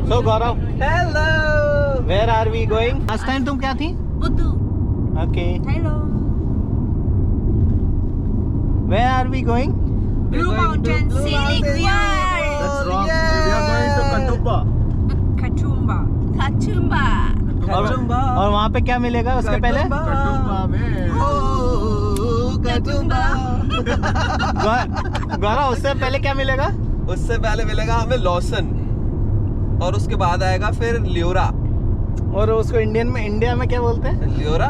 So Gaurav, Hello. where are we going? Last time तुम क्या थी? Buddhu. Okay. Hello. Where are we going? Blue Mountain Scenic View. That's wrong. We are going to Katumbा. Kachumba. Kachumba. और वहाँ पे क्या मिलेगा उसके पहले? कटुम्बा में Kachumba. गौरव उससे पहले क्या मिलेगा? उससे पहले मिलेगा हमें लॉसन और उसके बाद आएगा फिर लियोरा। और उसको इंडिया में क्या बोलते हैं? लियोरा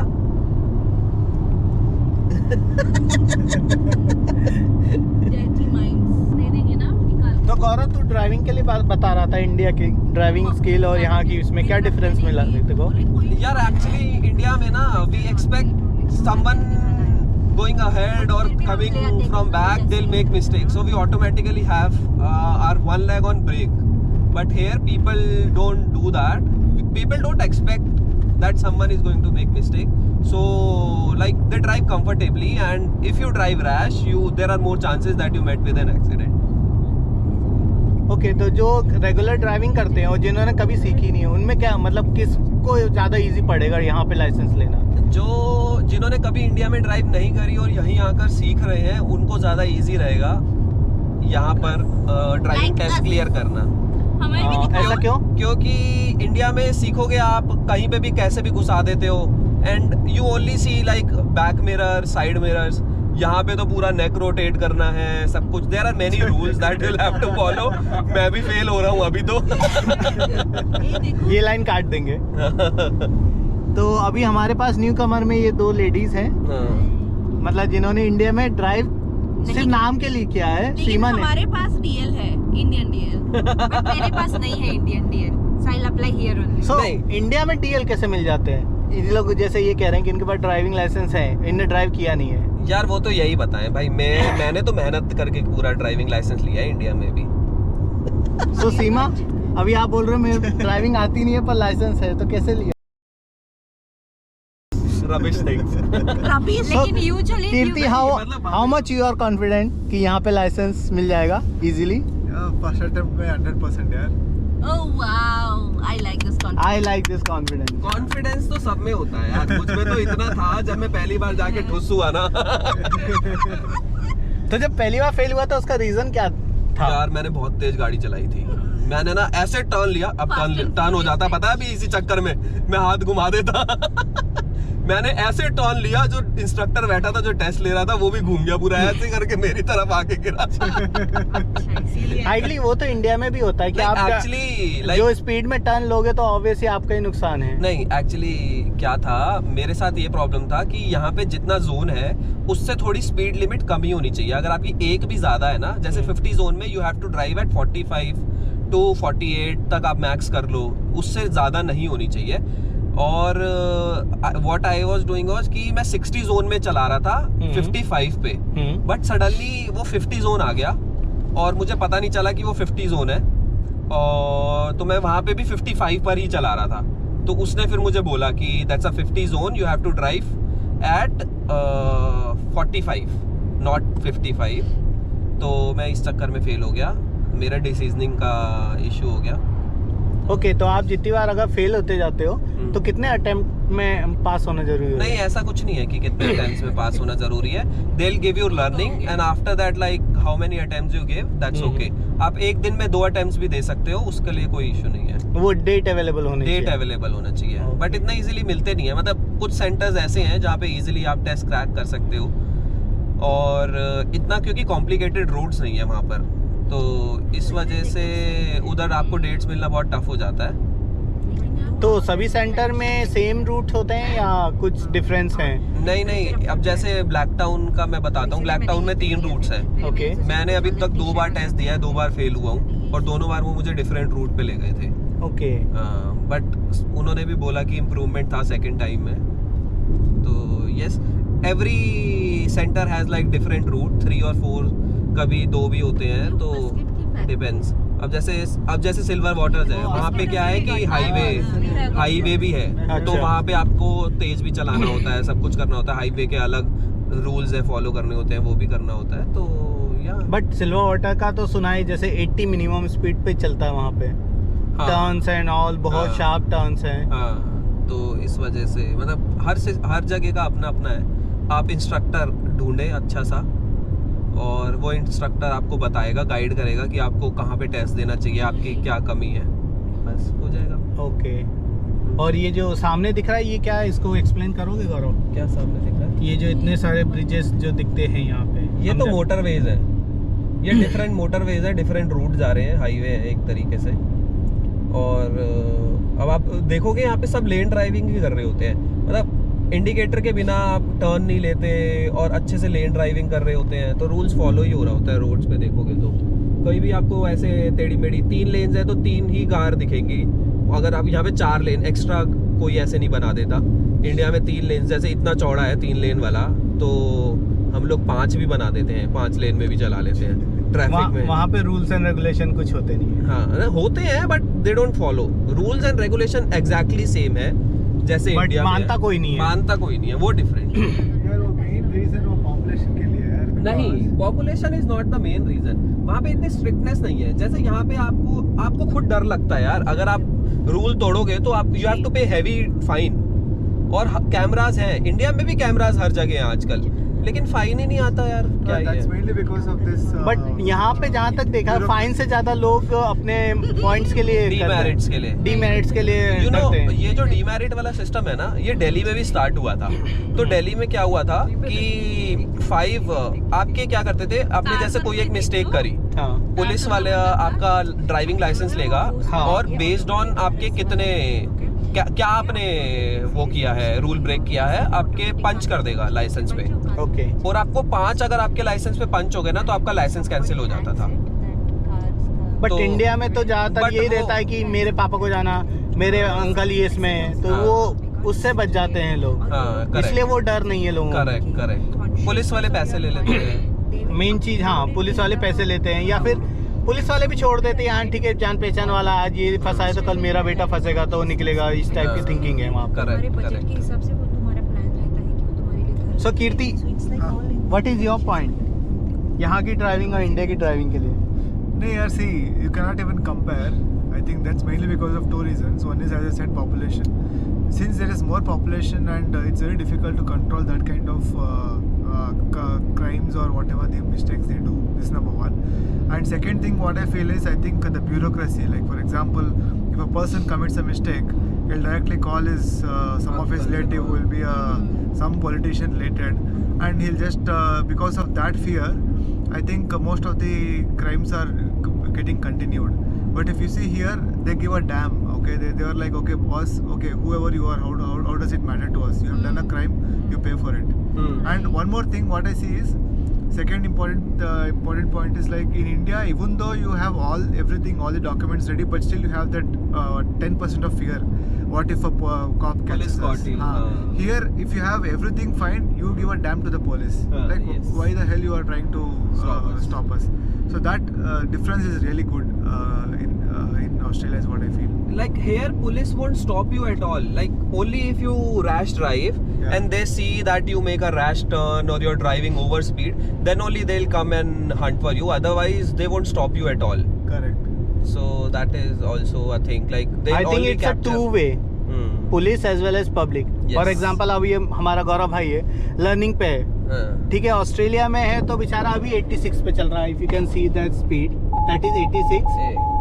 तो गौरव तू ड्राइविंग के लिए बता रहा था इंडिया की ड्राइविंग स्किल और यहाँ की इसमें क्या डिफरेंस मिला देखो? यार एक्चुअली इंडिया में ना we expect someone going ahead or coming from back, they'll make mistakes, so we automatically have our one leg on brake. But here people don't do that. People don't expect that someone is going to make mistake, so like they drive comfortably, and if you drive rash, there are more chances that you met with an accident. Okay तो जो regular driving करते हैं और जिन्होंने कभी सीखी नहीं है उनमें क्या मतलब किसको ज़्यादा इजी पड़ेगा यहाँ पे लाइसेंस लेना? जिन्होंने कभी इंडिया में ड्राइव नहीं करी और यहीं आकर सीख रहे हैं उनको ज़्यादा इजी रहेगा यहाँ पर ड्राइविंग टेस्ट क्लियर करना। ऐसा क्यों? क्योंकि इंडिया में सीखोगे आप कहीं पे भी कैसे भी घुसा देते हो, and you only see like back mirror, side mirrors. यहाँ पे तो पूरा नेक रोटेट करना है, सब कुछ। There are many rules that you will have to follow. मैं भी फेल हो रहा हूँ अभी तो। ये लाइन काट देंगे। तो अभी हमारे पास न्यू कमर में ये दो लेडीज हैं, मतलब जिन्होंने इंडिया में ड्राइव सिर्फ नाम के लिए किया है। सीमा ने। हमारे पास डीएल है, इंडियन डीएल, बट मेरे पास नहीं है Indian DL, so I will apply here only. So India में डीएल कैसे मिल जाते हैं? इन लोग जैसे ये कह रहे हैं कि इनके पास ड्राइविंग लाइसेंस है, इनने ड्राइव किया नहीं है। यार वो तो यही बताएं भाई, मैंने तो मेहनत करके पूरा ड्राइविंग लाइसेंस लिया है इंडिया में भी। सो सीमा, अभी आप बोल रहे हो मेरे ड्राइविंग आती नहीं है पर लाइसेंस है, तो कैसे लिया? Rubbish things. लेकिन usually Kirti, how much you are confident कि यहाँ पे लाइसेंस मिल जाएगा इजीली? फर्स्ट अटेम्प्ट में 100% यार। Oh wow, I like this confidence. Confidence तो सब में होता है यार, मुझ में तो इतना था जब मैं पहली बार जाके ठुस हुआ ना। तो जब पहली बार फेल हुआ तो उसका रीजन क्या था? यार मैंने बहुत तेज गाड़ी चलाई थी, मैंने ना ऐसे टर्न लिया, अब टर्न हो जाता पता है अभी इसी चक्कर में मैं हाथ घुमा देता। मैंने ऐसे टर्न लिया, जो इंस्ट्रक्टर बैठा था जो टेस्ट ले रहा था वो भी घूम गया पूरा, ऐसे करके मेरी तरफ आके गिरा। आइडली वो तो इंडिया में भी होता है कि आप एक्चुअली जो स्पीड में टर्न लोगे तो ऑब्वियसली आपका ही नुकसान है। नहीं, एक्चुअली क्या था मेरे साथ ये प्रॉब्लम था कि यहाँ पे जितना जोन है उससे थोड़ी स्पीड लिमिट कम ही होनी चाहिए। अगर आपकी एक भी ज्यादा है ना, जैसे 50 जोन में you have to drive at 45 to 48 तक आप मैक्स कर लो, उससे ज्यादा नहीं होनी चाहिए। और what I was doing was कि मैं 60 जोन में चला रहा था 55 पे, बट सडनली वो 50 जोन आ गया और मुझे पता नहीं चला कि वो 50 जोन है, और तो मैं वहां पे भी 55 पर ही चला रहा था। तो उसने फिर मुझे बोला कि that's a 50 zone, you have to drive at 45 not 55। तो मैं इस चक्कर में फेल हो गया, मेरा डिसीजनिंग का इशू हो गया। ओके, तो आप जितनी बार अगर फेल होते जाते हो तो कितने अटेम्प्ट में पास होना जरूरी है? नहीं, ऐसा कुछ नहीं है कि कितने अटेम्प्ट्स में पास होना जरूरी है। They will give you learning and after that like how many attempts you give, that's okay. आप एक दिन में 2 अटेम्प्ट्स भी दे सकते हो, उसके लिए कोई इशू नहीं है। वो डेट अवेलेबल होना चाहिए, बट इतना इजीली मिलते नहीं है। मतलब कुछ सेंटर्स ऐसे हैं जहाँ पे इजीली आप टेस्ट क्रैक कर सकते हो, और इतना क्योंकि कॉम्प्लिकेटेड रूट्स नहीं है वहाँ पर, तो इस वजह से उधर आपको डेट्स मिलना बहुत टफ हो जाता है। तो सभी सेंटर में सेम रूट होते हैं या कुछ डिफरेंस हैं? नहीं, अब जैसे ब्लैक टाउन का मैं बताता हूँ। ब्लैक टाउन में 3 रूट्स हैं। ओके। मैंने अभी तक 2 बार टेस्ट दिया है, 2 बार फेल हुआ हूँ, और दोनों बार वो मुझे डिफरेंट रूट पे ले गए थे। ओके। बट उन्होंने भी बोला कि इम्प्रूवमेंट था सेकेंड टाइम में। तो yes, every centre has like different route, 3 और 4, कभी 2 भी होते हैं, तो डिपेंड्स। अब जैसे सिल्वर वाटर्स है, वहाँ पे क्या है कि हाईवे भी है। अच्छा। तो वहाँ पे आपको तेज भी चलाना होता है, सब कुछ करना होता है। हाईवे के अलग रूल्स है, फॉलो करने होते हैं, वो भी करना होता है। तो या बट सिल्वर वाटर का तो सुना है जैसे 80 मिनिमम स्पीड पे चलता है वहाँ पे। हाँ। टर्न्स एंड ऑल, बहुत हाँ। शार्प टर्न्स हैं। हाँ, तो इस वजह से मतलब हर जगह का अपना अपना है। आप इंस्ट्रक्टर ढूंढे अच्छा सा, और वो इंस्ट्रक्टर आपको बताएगा, गाइड करेगा कि आपको कहाँ पे टेस्ट देना चाहिए, आपकी क्या कमी है, बस हो जाएगा। ओके। और ये जो सामने दिख रहा है ये क्या है, इसको एक्सप्लेन करोगे गौरव? क्या सामने दिख रहा है? ये जो इतने सारे ब्रिजेस जो दिखते हैं यहाँ पे, ये हम तो जब- मोटरवेज है, ये डिफरेंट मोटरवेज है, डिफरेंट रूट जा रहे हैं, हाईवे है एक तरीके से। और अब आप देखोगे यहाँ पे सब लेन ड्राइविंग भी कर रहे होते हैं, मतलब इंडिकेटर के बिना आप टर्न नहीं लेते और अच्छे से लेन ड्राइविंग कर रहे होते हैं, तो रूल्स फॉलो ही हो रहा होता है रोड्स पे। देखोगे तो कहीं भी आपको ऐसे टेढ़ी मेढ़ी 3 लेन्स है तो 3 ही कार दिखेंगी। अगर आप यहाँ पे 4 लेन एक्स्ट्रा कोई ऐसे नहीं बना देता। इंडिया में 3 लेन, जैसे इतना चौड़ा है 3 लेन वाला, तो हम लोग 5 भी बना देते हैं, 5 लेन में भी चला लेते हैं ट्रैफिक में। वहाँ पे रूल्स एंड रेगुलेशन कुछ होते नहीं है। हाँ, होते हैं but they don't follow rules and regulation, exactly same है जैसे But इंडिया में मानता है। कोई नहीं है। मानता कोई नहीं है, वो डिफरेंट यार वो मेन रीजन वो पॉपुलेशन के लिए है यार। नहीं, population is not the main reason. वहाँ पे इतनी स्ट्रिक्टनेस नहीं है। जैसे यहाँ पे आपको खुद डर लगता है यार, अगर आप रूल तोड़ोगे तो आप यू हैव टू पे हैवी फाइन। और कैमरास हैं, इंडिया में भी कैमरास हर जगह हैं आजकल, लेकिन फाइन ही नहीं आता यार। क्या That's है? mainly because of this. But यहाँ पे जहाँ तक देखा, फाइन से ज्यादा लोग अपने पॉइंट्स के लिए डीमेरिट्स के लिए, डीमेरिट्स के लिए यू नो, करते हैं। ये जो डीमेरिट वाला सिस्टम है ना, ये दिल्ली में भी स्टार्ट हुआ था। तो दिल्ली में क्या हुआ था कि 5 आपके क्या करते थे, आपने जैसे कोई एक मिस्टेक करी, हाँ पुलिस वाले आपका ड्राइविंग लाइसेंस लेगा, हाँ। और बेस्ड ऑन आपके कितने क्या आपने वो किया है, रूल ब्रेक किया है, आपके पंच कर देगा लाइसेंस पे। ओके। और आपको 5 अगर आपके लाइसेंस पे पंच हो गए ना, तो आपका लाइसेंस कैंसिल हो जाता था। बट तो- इंडिया में तो ज्यादातर but यही वो- रहता है कि मेरे पापा को जाना, मेरे अंकल ये इसमें है, तो हाँ। वो उससे बच जाते हैं लोग। हाँ, correct. इसलिए वो डर नहीं है लोगों को। करेक्ट। पुलिस वाले पैसे ले लेते हैं। मेन चीज, हाँ, पुलिस वाले पैसे लेते हैं, या फिर पुलिस वाले भी छोड़ देते हैं। हाँ ठीक है, जान पहचान वाला, आज ये फंसा है तो कल मेरा बेटा फंसेगा तो वो निकलेगा, इस टाइप की हाँ। थिंकिंग है वहाँ पर। तुम्हारे करेक्ट बजट के करेक्ट। हिसाब से वो तुम्हारा प्लान रहता है कि वो तुम्हारे लिए घर So, Kirti, what is your point यहाँ की ड्राइविंग और इंडिया की ड्राइविंग के लिए? No, yeah, see, you cannot even compare. I think that's mainly because of 2 reasons. One is, as I said, population. Since there is more population and it's very difficult to control that kind of crimes or whatever the mistakes they do. This is number 1. And second thing, what I feel is, I think the bureaucracy. Like for example, if a person commits a mistake, he'll directly call his some of his relative who will be some politician related, and he'll just because of that fear, I think most of the crimes are getting continued. But if you see here, they give a damn. Okay, they are like, okay, boss, okay, whoever you are, how does it matter to us? You have done a crime, you pay for it. And one more thing, what I see is, second important point is, like in India, even though you have everything, all the documents ready, but still you have that 10% of fear. What if a cop catches Police us? caught him, Here, if you have everything fine, you give a damn to the police. Like, yes. why the hell you are trying to stop us? So that difference is really good in Australia, is what I feel. Like here, police won't stop you at all. Like only if you rash drive, Yeah. and they see that you make a rash turn or you're driving over speed, then only they'll come and hunt for you. Otherwise, they won't stop you at all. Correct. So that is also a thing. Like they I think only it's a capture. two-way, Hmm. Police as well as public. Yes. For example, अब ये हमारा गौरव भाई है, learning पे है, हाँ. ठीक है, ऑस्ट्रेलिया में है तो बेचारा अभी 86 पे चल रहा है। If you can see that speed, that is 86। Eh.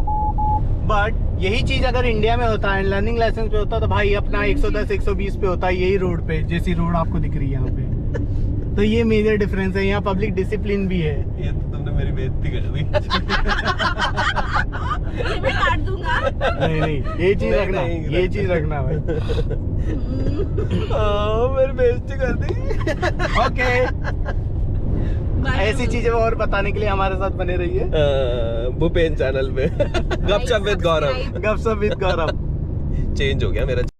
But यही चीज अगर इंडिया में होता है, लर्निंग लाइसेंस पे होता, तो भाई अपना 110 120 पे होता है, यही रोड पे, जैसी रोड आपको दिख रही है यहाँ पे। तो ये मेजर डिफरेंस है। यहाँ पब्लिक डिसिप्लिन भी है। ये तो तुमने मेरी बेइज्जती कर दी। ये मैं काट दूंगा। नहीं नहीं, ये चीज नहीं, रखना, नहीं, ये चीज रखना भाई। मेरी बेइज्जती कर दी। ओके, ऐसी चीजें और बताने के लिए हमारे साथ बने रहिए भूपेन चैनल पे गपशप विद गौरव। गपशप विद गौरव। चेंज हो गया मेरा